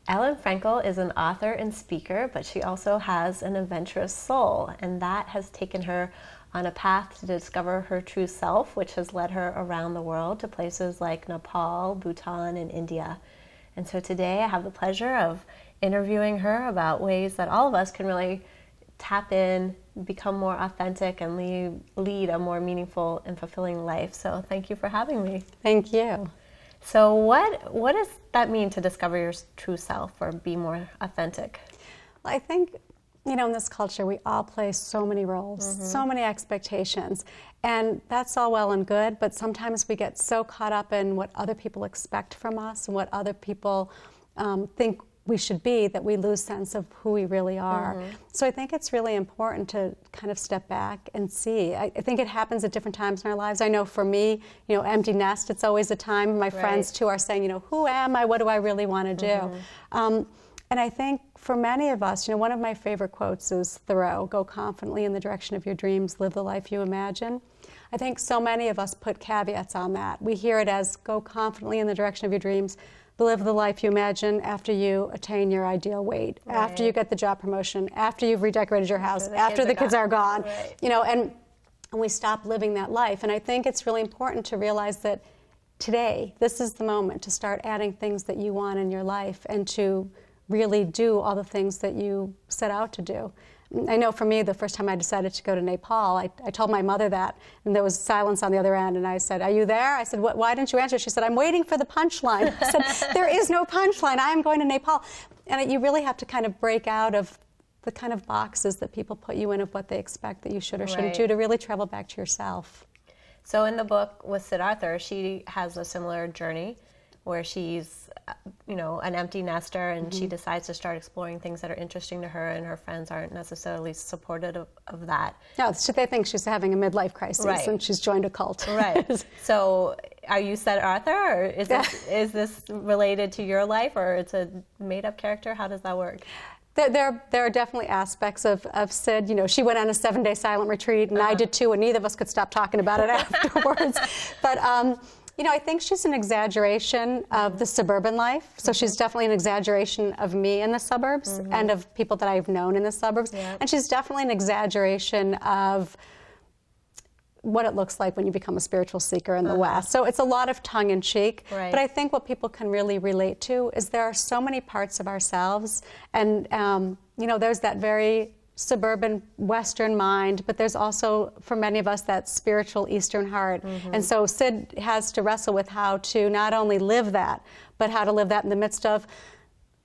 Ellen Frankel is an author and speaker, but she also has an adventurous soul, and that has taken her on a path to discover her true self, which has led her around the world to places like Nepal, Bhutan, and India. And so today I have the pleasure of interviewing her about ways that all of us can really tap in, become more authentic, and lead a more meaningful and fulfilling life. So thank you for having me. Thank you. So what does that mean to discover your true self or be more authentic? Well, I think, in this culture, we all play so many roles, so many expectations, and that's all well and good, but sometimes we get so caught up in what other people expect from us and what other people think we should be that we lose sense of who we really are. So I think it's really important to kind of step back and see. I think it happens at different times in our lives. I know for me, empty nest, it's always a time. My friends too are saying, who am I? What do I really want to do? And I think for many of us, one of my favorite quotes is Thoreau, go confidently in the direction of your dreams, live the life you imagine. I think so many of us put caveats on that. We hear it as go confidently in the direction of your dreams, live the life you imagine after you attain your ideal weight, after you get the job promotion, after you've redecorated your house, after the kids are gone. And we stop living that life. And I think it's really important to realize that today, this is the moment to start adding things that you want in your life and to really do all the things that you set out to do. I know for me, the first time I decided to go to Nepal, I told my mother that, and there was silence on the other end, and I said, are you there? I said, why didn't you answer? She said, I'm waiting for the punchline. I said, there is no punchline. I am going to Nepal. And you really have to kind of break out of the kind of boxes that people put you in of what they expect that you should or shouldn't do to really travel back to yourself. So in the book with Sid Arthur, she has a similar journey where she's an empty nester, and she decides to start exploring things that are interesting to her, and her friends aren't necessarily supportive of that. No, they think she's having a midlife crisis, and she's joined a cult. So are you Sid Arthur, or is this related to your life, or it's a made-up character? How does that work? There are definitely aspects of Sid. She went on a 7-day silent retreat, and I did too, and neither of us could stop talking about it afterwards. But I think she's an exaggeration of the suburban life. So she's definitely an exaggeration of me in the suburbs and of people that I've known in the suburbs. And she's definitely an exaggeration of what it looks like when you become a spiritual seeker in the West. So it's a lot of tongue-in-cheek. But I think what people can really relate to is there are so many parts of ourselves. And, there's that very suburban Western mind, but there's also, for many of us, that spiritual Eastern heart. And so Sid has to wrestle with how to not only live that, but how to live that in the midst of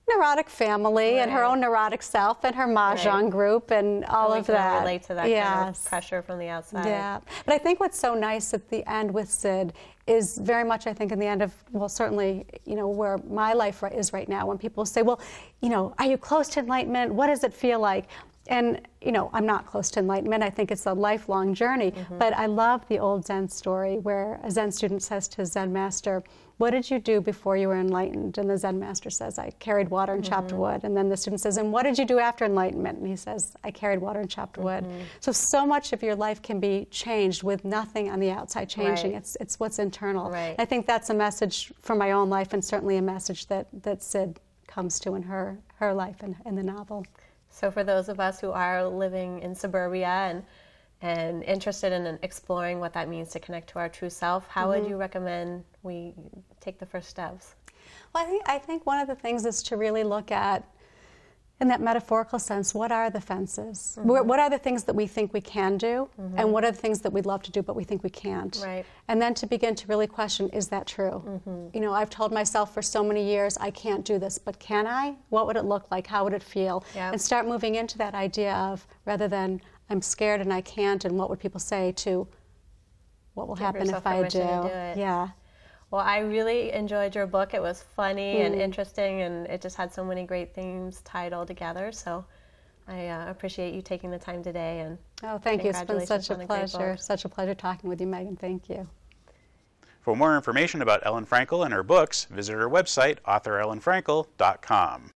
neurotic family and her own neurotic self and her mahjong group and all of that. Relate to that kind of pressure from the outside. But I think what's so nice at the end with Sid is very much, I think, in the end of, well, certainly, where my life is right now, when people say, well, are you close to enlightenment? What does it feel like? And, I'm not close to enlightenment. I think it's a lifelong journey. But I love the old Zen story where a Zen student says to his Zen master, what did you do before you were enlightened? And the Zen master says, I carried water and chopped wood. And then the student says, and what did you do after enlightenment? And he says, I carried water and chopped wood. So much of your life can be changed with nothing on the outside changing. It's what's internal. I think that's a message for my own life, and certainly a message that Sid comes to in her life in the novel. So for those of us who are living in suburbia and interested in exploring what that means to connect to our true self, how would you recommend we take the first steps? Well, I think one of the things is to really look at, in that metaphorical sense, what are the fences? What are the things that we think we can do, and what are the things that we'd love to do but we think we can't? And then to begin to really question, is that true? I've told myself for so many years, I can't do this, but can I? What would it look like? How would it feel? And start moving into that idea of, rather than I'm scared and I can't, and what would people say, to what will happen if I do? Well, I really enjoyed your book. It was funny and interesting, and it just had so many great themes tied all together. So I appreciate you taking the time today. And thank you. It's been such a pleasure. Such a pleasure talking with you, Megan. Thank you. For more information about Ellen Frankel and her books, visit her website, authorellenfrankel.com.